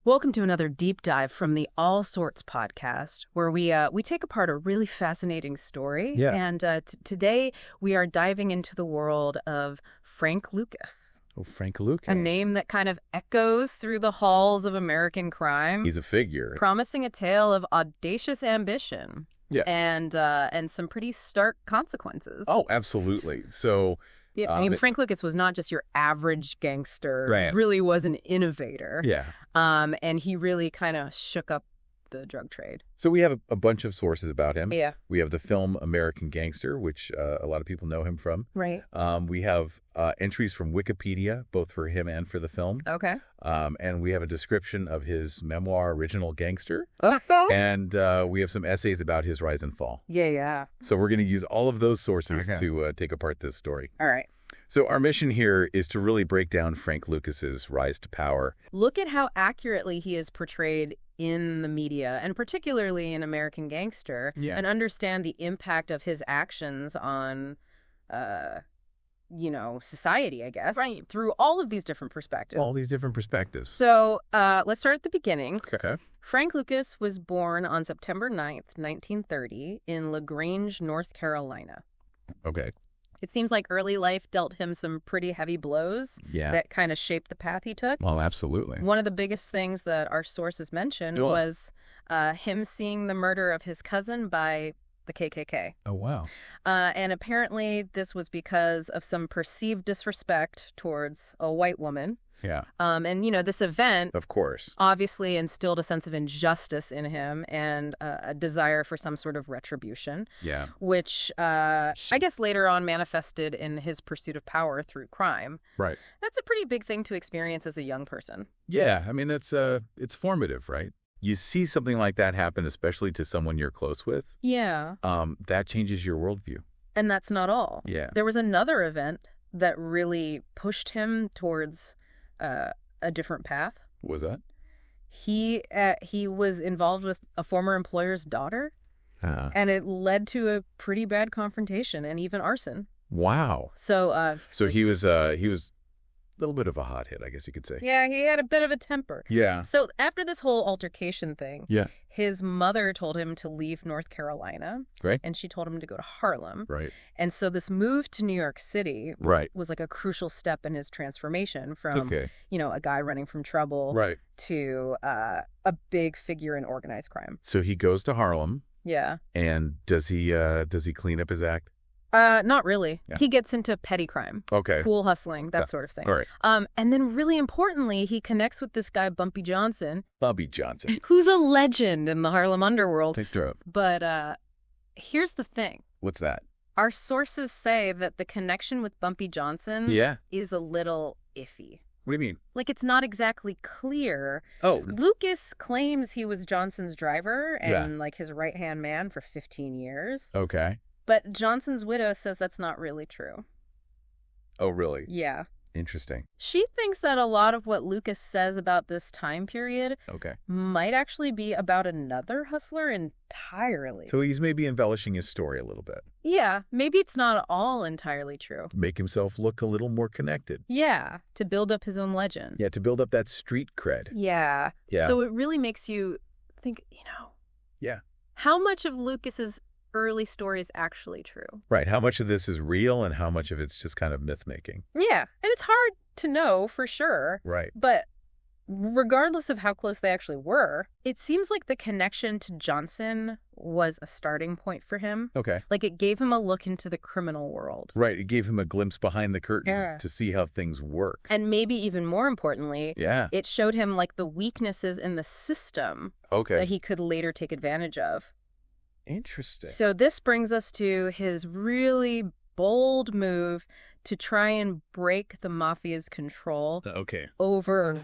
Welcome to another deep dive from the All Sorts podcast, where we take apart a really fascinating story. Yeah. And today we are diving into the world of Frank Lucas, Oh, Frank Lucas. a name that kind of echoes through the halls of American crime, He's a figure. promising a tale of audacious ambition. Yeah. And some pretty stark consequences. Oh, absolutely. So, Yeah, I mean, Frank Lucas was not just your average gangster. Right. Really was an innovator. yeah. And he really kind of shook up the drug trade. So we have a bunch of sources about him. Yeah. We have the film American Gangster, which a lot of people know him from. Right. We have entries from Wikipedia, both for him and for the film. Okay. And we have a description of his memoir, Original Gangster. Okay. And we have some essays about his rise and fall. Yeah. So we're going to use all of those sources Okay. to take apart this story. All right. So our mission here is to really break down Frank Lucas's rise to power. Look at how accurately he is portrayed in the media, and particularly in American Gangster, Yeah. and understand the impact of his actions on, society, I guess. Right. Through all of these different perspectives. All these different perspectives. So let's start at the beginning. Okay. Frank Lucas was born on September 9th, 1930, in LaGrange, North Carolina. Okay. It seems like early life dealt him some pretty heavy blows Yeah. that kind of shaped the path he took. Well, absolutely. One of the biggest things that our sources mentioned Sure. was him seeing the murder of his cousin by the KKK. Oh, wow. And apparently this was because of some perceived disrespect towards a white woman. Yeah. And, this event Of course. obviously instilled a sense of injustice in him and a desire for some sort of retribution, Yeah. which I guess later on manifested in his pursuit of power through crime. Right. That's a pretty big thing to experience as a young person. Yeah. I mean, that's it's formative, right? You see something like that happen, especially to someone you're close with. Yeah. That changes your worldview. And that's not all. Yeah. There was another event that really pushed him towards a different path. What was that? He was involved with a former employer's daughter, and it led to a pretty bad confrontation and even arson. Wow. So So he was a little bit of a hothead, I guess you could say. yeah, he had a bit of a temper. Yeah. So after this whole altercation thing, Yeah. his mother told him to leave North Carolina, Right. and she told him to go to Harlem. Right. And so this move to New York City Right. was like a crucial step in his transformation from, Okay. a guy running from trouble Right. to a big figure in organized crime. So he goes to Harlem, Yeah. and does he clean up his act? Not really. Yeah. He gets into petty crime, Okay. pool hustling, that Yeah. sort of thing. All right. And then really importantly, he connects with this guy, Bumpy Johnson, Bobby Johnson. who's a legend in the Harlem underworld. Take her up. But here's the thing. What's that? Our sources say that the connection with Bumpy Johnson Yeah. is a little iffy. What do you mean? Like, it's not exactly clear. Oh, Lucas claims he was Johnson's driver and, Yeah. like, his right-hand man for 15 years. okay. But Johnson's widow says that's not really true. Oh, really? Yeah. Interesting. She thinks that a lot of what Lucas says about this time period Okay. might actually be about another hustler entirely. So he's maybe embellishing his story a little bit. Yeah, maybe it's not all entirely true. To make himself look a little more connected. Yeah, to build up his own legend. Yeah, to build up that street cred. Yeah. Yeah. So it really makes you think, Yeah. how much of Lucas's early story is actually true? Right. How much of this is real and how much of it's just kind of myth-making? Yeah, and it's hard to know for sure. Right. But regardless of how close they actually were, it seems like the connection to Johnson was a starting point for him. Okay. Like, it gave him a look into the criminal world. Right. It gave him a glimpse behind the curtain Yeah. to see how things work. And maybe even more importantly, Yeah. it showed him, like, the weaknesses in the system Okay. that he could later take advantage of. Interesting. So this brings us to his really bold move to try and break the mafia's control Okay. over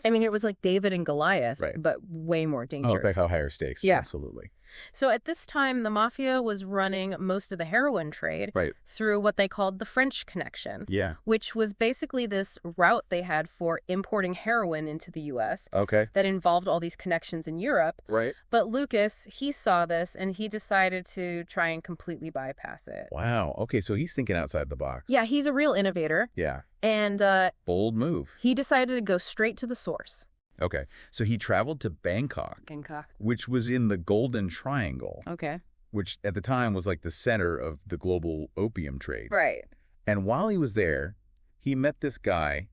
I mean, it was like David and Goliath, Right. but way more Oh, dangerous. back how higher stakes. Yeah. Absolutely. So at this time, the mafia was running most of the heroin trade Right. through what they called the French Connection, Yeah. which was basically this route they had for importing heroin into the U.S. Okay. that involved all these connections in Europe. Right. But Lucas, he saw this and he decided to try and completely bypass it. Wow. Okay, so he's thinking outside the box. Yeah, he's a real innovator. Yeah. And Bold move. he decided to go straight to the source. Okay. So he traveled to Bangkok, Bangkok. which was in the Golden Triangle, Okay. which at the time was like the center of the global opium trade. Right. And while he was there, he met this guy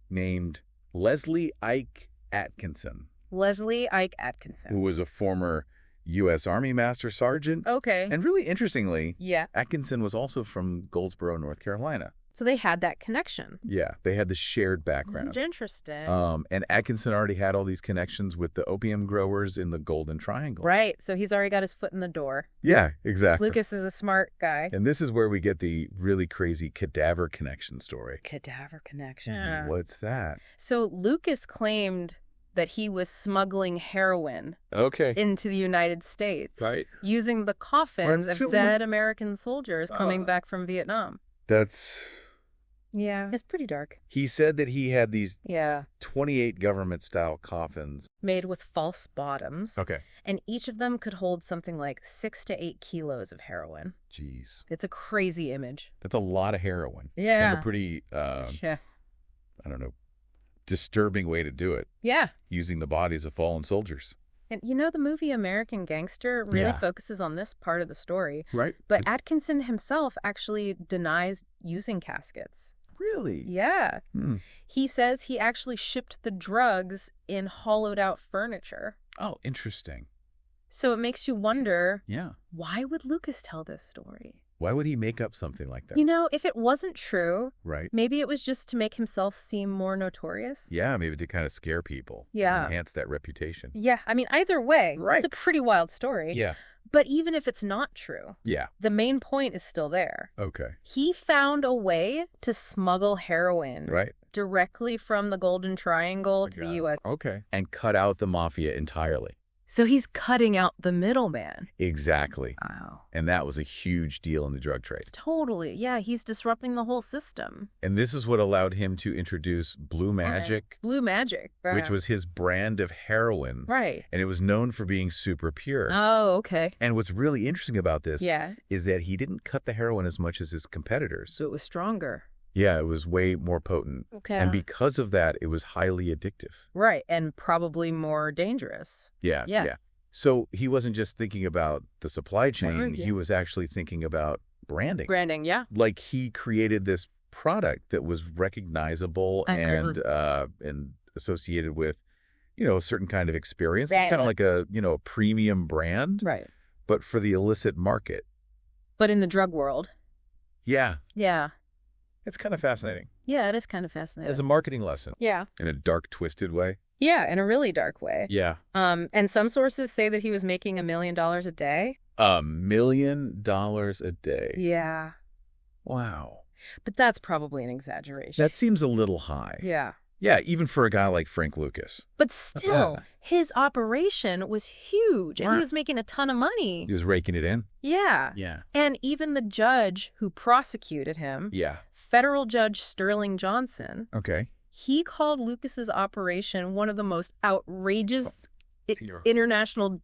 named Leslie Ike Atkinson, Leslie Ike Atkinson. who was a former U.S. Army Master Sergeant. Okay. And really interestingly, Yeah. Atkinson was also from Goldsboro, North Carolina. So they had that connection. Yeah, they had the shared background. Interesting. And Atkinson already had all these connections with the opium growers in the Golden Triangle. Right. So he's already got his foot in the door. Yeah, exactly. Lucas is a smart guy. And this is where we get the really crazy cadaver connection story. Cadaver connection. What's that? So Lucas claimed that he was smuggling heroin Okay. into the United States Right. using the coffins Right. of dead American soldiers coming back from Vietnam. That's... Yeah. It's pretty dark. He said that he had these Yeah. 28 government-style coffins. Made with false bottoms. Okay. And each of them could hold something like 6 to 8 kilos of heroin. Jeez. It's a crazy image. That's a lot of heroin. Yeah. And a pretty, Yeah. I don't know, disturbing way to do it, Yeah. using the bodies of fallen soldiers. And you know, the movie American Gangster really Yeah. focuses on this part of the story. Right. But Atkinson himself actually denies using caskets. Really? Yeah. Hmm. He says he actually shipped the drugs in hollowed out furniture. Oh, interesting. So it makes you wonder, Yeah. why would Lucas tell this story? Why would he make up something like that? You know, if it wasn't true, Right. maybe it was just to make himself seem more notorious. Yeah, maybe to kind of scare people. Yeah. Enhance that reputation. Yeah, I mean, either way, Right. it's a pretty wild story. Yeah. But even if it's not true, Yeah. the main point is still there. Okay. He found a way to smuggle heroin Right. directly from the Golden Triangle to the U.S. Okay. And cut out the mafia entirely. So he's cutting out the middleman. Exactly. Wow. And that was a huge deal in the drug trade. Totally. Yeah, he's disrupting the whole system. And this is what allowed him to introduce Blue Magic, Blue Magic. which was his brand of heroin. Right. And it was known for being super pure. Oh, okay. And what's really interesting about this Yeah. is that he didn't cut the heroin as much as his competitors. So it was stronger. Yeah, it was way more potent. Okay. And because of that, it was highly addictive. Right. And probably more dangerous. Yeah, Yeah. yeah. So he wasn't just thinking about the supply chain, Yeah. he was actually thinking about branding. Branding, yeah. Like he created this product that was recognizable and associated with, you know, a certain kind of experience. It's kind of like a, you know, a premium brand, Right. but for the illicit market. But in the drug world. Yeah, Yeah. it's kind of fascinating. Yeah, it is kind of fascinating. As a marketing lesson Yeah. in a dark, twisted way. Yeah, in a really dark way. Yeah. And some sources say that he was making $1 million a day. $1 million a day. Yeah. Wow. But that's probably an exaggeration. That seems a little high. Yeah. Yeah, even for a guy like Frank Lucas. But still, his operation was huge, and he was making a ton of money. He was raking it in. Yeah. Yeah. And even the judge who prosecuted him, Yeah. federal judge Sterling Johnson, Okay. he called Lucas's operation one of the most outrageous You're- international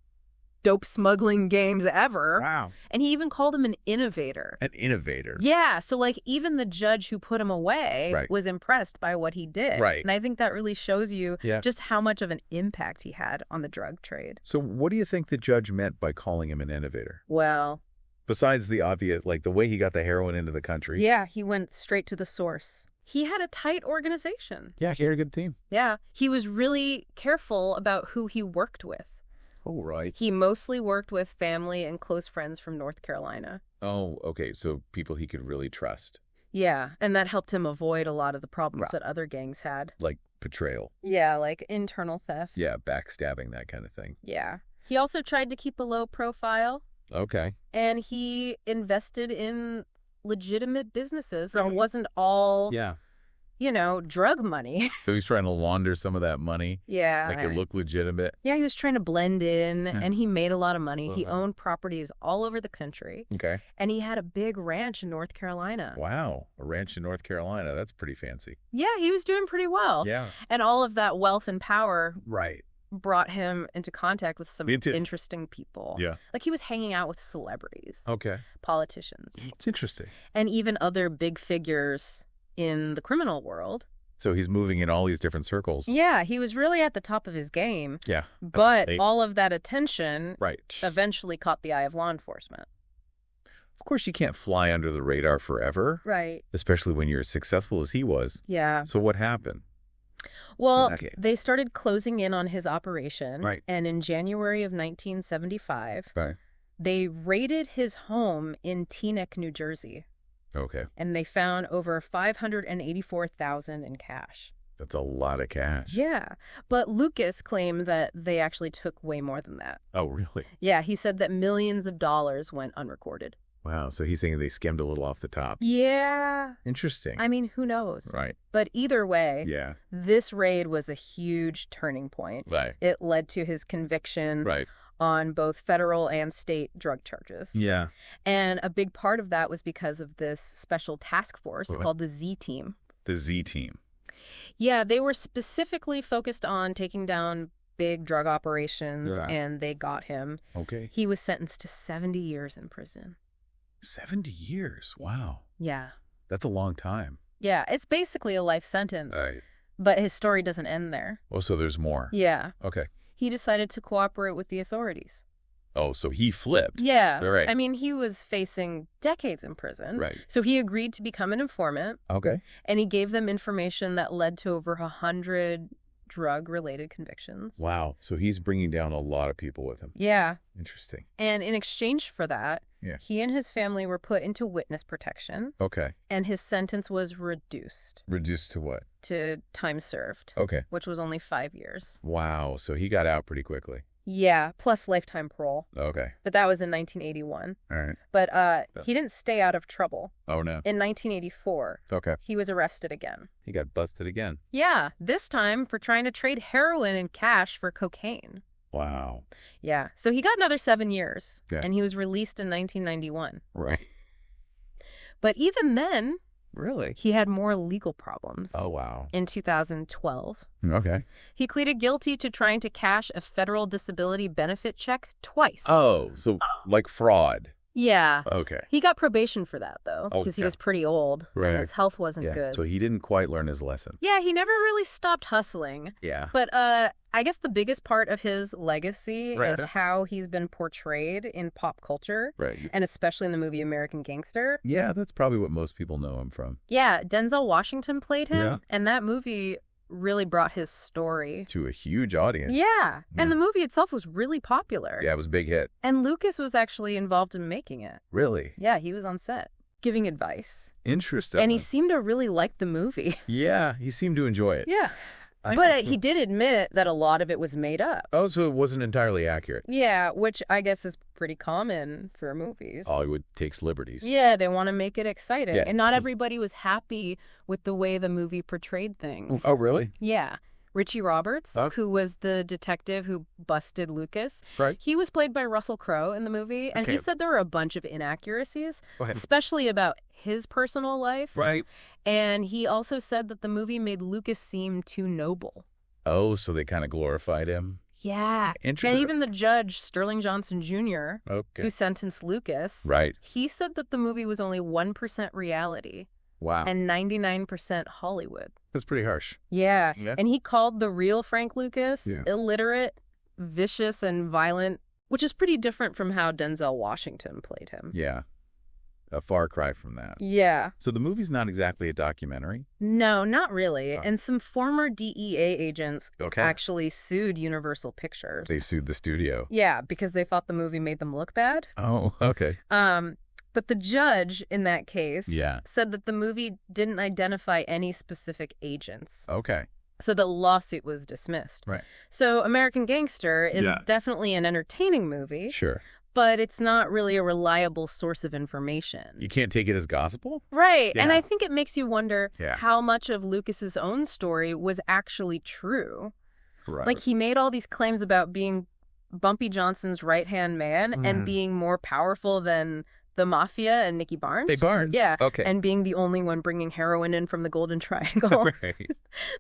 dope smuggling games ever. Wow. And he even called him an innovator. An innovator. Yeah, so like even the judge who put him away Right. was impressed by what he did. Right. And I think that really shows you Yeah. just how much of an impact he had on the drug trade. So what do you think the judge meant by calling him an innovator? Well, Besides the obvious, like the way he got the heroin into the country. yeah, he went straight to the source. He had a tight organization. Yeah, he had a good team. Yeah, he was really careful about who he worked with. Oh, right. He mostly worked with family and close friends from North Carolina. Oh, okay. So people he could really trust. Yeah, and that helped him avoid a lot of the problems Right. that other gangs had. Like betrayal. Yeah, like internal theft. Yeah, backstabbing, that kind of thing. Yeah. He also tried to keep a low profile, Okay. and he invested in legitimate businesses. So it wasn't all Yeah. drug money. So he's trying to launder some of that money. Yeah. Make it look legitimate. Yeah, he was trying to blend in, and he made a lot of money. He owned properties all over the country. Okay. And he had a big ranch in North Carolina. Wow. A ranch in North Carolina. That's pretty fancy. Yeah, he was doing pretty well. Yeah. And all of that wealth and power Right. brought him into contact with some interesting people. Yeah. Like he was hanging out with celebrities. Okay. Politicians. It's interesting. And even other big figures in the criminal world. So he's moving in all these different circles. Yeah, he was really at the top of his game. Yeah. But all of that attention right. eventually caught the eye of law enforcement. Of course, you can't fly under the radar forever. Right. Especially when you're as successful as he was. Yeah. So what happened? Well, they started closing in on his operation. Right. And in January of 1975, right. they raided his home in Teaneck, New Jersey. Okay. And they found over $584,000 in cash. That's a lot of cash. Yeah. But Lucas claimed that they actually took way more than that. Oh, really? Yeah, he said that millions of dollars went unrecorded. Wow. So he's saying they skimmed a little off the top. Yeah. Interesting. I mean, who knows? Right. But either way, yeah. This raid was a huge turning point. Right. It led to his conviction. Right. On both federal and state drug charges. Yeah. And a big part of that was because of this special task force called the Z Team. The Z Team. Yeah, they were specifically focused on taking down big drug operations, and they got him. Okay. He was sentenced to 70 years in prison. 70 years? Wow. Yeah. That's a long time. Yeah, it's basically a life sentence. Right. But his story doesn't end there. Oh, so there's more. Yeah. Okay. He decided to cooperate with the authorities. Oh, so he flipped. Yeah. Right. I mean, he was facing decades in prison. Right. So he agreed to become an informant. Okay. And he gave them information that led to over 100 drug-related convictions. Wow. So he's bringing down a lot of people with him. Yeah. Interesting. And in exchange for that, he and his family were put into witness protection. Okay. And his sentence was reduced. Reduced to what? To time served. Okay. Which was only 5 years. Wow. So he got out pretty quickly. Yeah, plus lifetime parole. Okay. But that was in 1981. All right. But he didn't stay out of trouble. Oh, no. In 1984, he was arrested again. He got busted again. Yeah, this time for trying to trade heroin and cash for cocaine. Wow. Yeah, so he got another 7 years, and he was released in 1991. Right. But even then... Really? He had more legal problems. Oh, wow. In 2012. Okay. He pleaded guilty to trying to cash a federal disability benefit check twice. Oh, so like fraud. Yeah. Okay. He got probation for that, though, because he was pretty old. Right. And his health wasn't good. So he didn't quite learn his lesson. Yeah, he never really stopped hustling. Yeah. But I guess the biggest part of his legacy is how he's been portrayed in pop culture. Right. And especially in the movie American Gangster. Yeah, that's probably what most people know him from. Yeah, Denzel Washington played him. Yeah. And that movie really brought his story to a huge audience. Yeah. And the movie itself was really popular. Yeah, it was a big hit. And Lucas was actually involved in making it. Really? Yeah, he was on set giving advice. Interesting. And he seemed to really like the movie. Yeah, he seemed to enjoy it. Yeah. But he did admit that a lot of it was made up. Oh, so it wasn't entirely accurate. Yeah, which I guess is pretty common for movies. Hollywood takes liberties. Yeah, they want to make it exciting. Yeah. And not everybody was happy with the way the movie portrayed things. Oh, really? Yeah. Richie Roberts, who was the detective who busted Lucas, he was played by Russell Crowe in the movie, and he said there were a bunch of inaccuracies, especially about his personal life. Right. And he also said that the movie made Lucas seem too noble. Oh, so they kind of glorified him? Yeah. Interesting. And even the judge, Sterling Johnson Jr., who sentenced Lucas, he said that the movie was only 1% reality. Wow. And 99% Hollywood. That's pretty harsh. Yeah. And he called the real Frank Lucas illiterate, vicious, and violent, which is pretty different from how Denzel Washington played him. Yeah. A far cry from that. Yeah. So the movie's not exactly a documentary? No, not really. And some former DEA agents actually sued Universal Pictures. They sued the studio? Yeah, because they thought the movie made them look bad. Oh, okay. But the judge in that case said that the movie didn't identify any specific agents. Okay. So the lawsuit was dismissed. Right. So American Gangster is definitely an entertaining movie. Sure. but it's not really a reliable source of information. You can't take it as gospel? Right. Yeah. And I think it makes you wonder how much of Lucas's own story was actually true. Right. Like, he made all these claims about being Bumpy Johnson's right-hand man and being more powerful than the Mafia and Nicky Barnes. Hey, Barnes. Yeah. Okay. And being the only one bringing heroin in from the Golden Triangle. Right.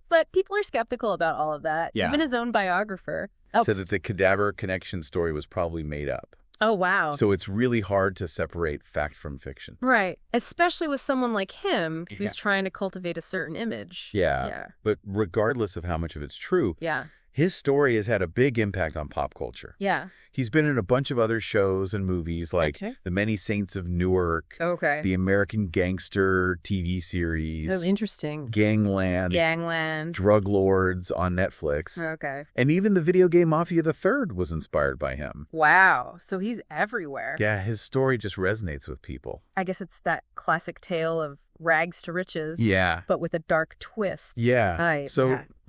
But people are skeptical about all of that. Yeah. Even his own biographer. Said that the cadaver connection story was probably made up. Oh, wow. So it's really hard to separate fact from fiction. Right. Especially with someone like him who's trying to cultivate a certain image. Yeah. But regardless of how much of it's true, yeah, his story has had a big impact on pop culture. Yeah. He's been in a bunch of other shows and movies like The Many Saints of Newark, the American Gangster TV series. Oh, interesting. Gangland. Drug Lords on Netflix. Okay. And even the video game Mafia the Third was inspired by him. Wow. So he's everywhere. Yeah, his story just resonates with people. I guess it's that classic tale of rags to riches. Yeah. But with a dark twist. Yeah.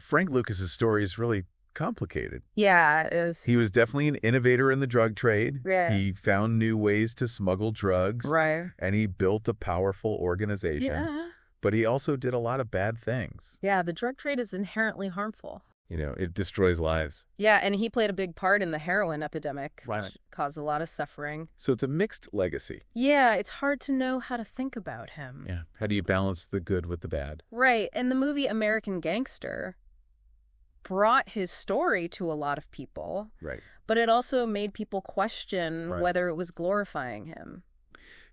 Frank Lucas's story is really complicated. Yeah, it is. He was definitely an innovator in the drug trade. Yeah. He found new ways to smuggle drugs. Right. And he built a powerful organization. Yeah. But he also did a lot of bad things. Yeah, the drug trade is inherently harmful. You know, it destroys lives. Yeah, and he played a big part in the heroin epidemic, right, which caused a lot of suffering. So it's a mixed legacy. Yeah, it's hard to know how to think about him. Yeah. How do you balance the good with the bad? Right. And the movie American Gangster brought his story to a lot of people. Right. But it also made people question whether it was glorifying him.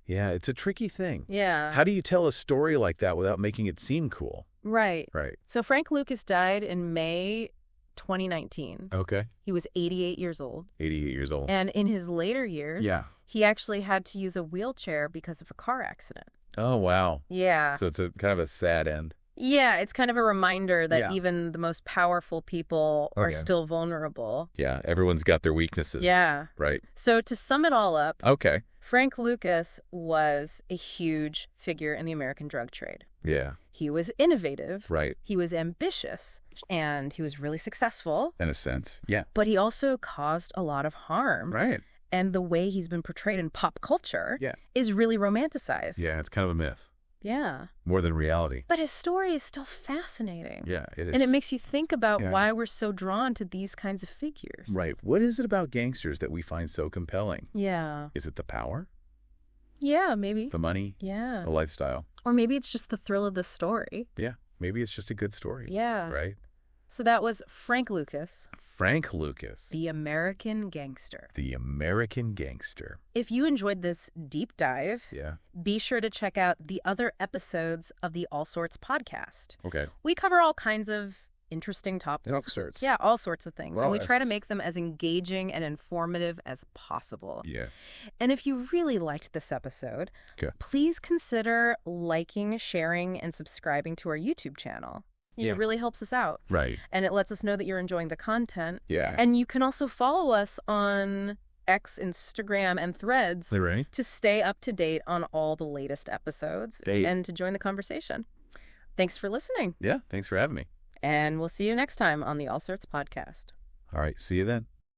Yeah, it's a tricky thing. Yeah. How do you tell a story like that without making it seem cool? Right. Right. So Frank Lucas died in May 2019. Okay. He was 88 years old. 88 years old. And in his later years, he actually had to use a wheelchair because of a car accident. Oh, wow. Yeah. So it's a kind of a sad end. Yeah, it's kind of a reminder that even the most powerful people are still vulnerable. Yeah, everyone's got their weaknesses. Yeah. Right. So to sum it all up, Frank Lucas was a huge figure in the American drug trade. Yeah. He was innovative. Right. He was ambitious. And he was really successful. In a sense. Yeah. But he also caused a lot of harm. Right. And the way he's been portrayed in pop culture is really romanticized. Yeah, it's kind of a myth. Yeah. More than reality. But his story is still fascinating. Yeah, it is. And it makes you think about why we're so drawn to these kinds of figures. Right. What is it about gangsters that we find so compelling? Yeah. Is it the power? Yeah, maybe. The money? Yeah. The lifestyle? Or maybe it's just the thrill of the story. Yeah. Maybe it's just a good story. Yeah. Right? So that was Frank Lucas. Frank Lucas. The American Gangster. The American Gangster. If you enjoyed this deep dive, be sure to check out the other episodes of the All Sorts podcast. Okay. We cover all kinds of interesting topics. All sorts. Yeah, all sorts of things. And we try to make them as engaging and informative as possible. Yeah. And if you really liked this episode, please consider liking, sharing, and subscribing to our YouTube channel. It really helps us out. Right. And it lets us know that you're enjoying the content. Yeah. And you can also follow us on X, Instagram, and Threads to stay up to date on all the latest episodes and to join the conversation. Thanks for listening. Yeah, thanks for having me. And we'll see you next time on the All Sorts podcast. All right, see you then.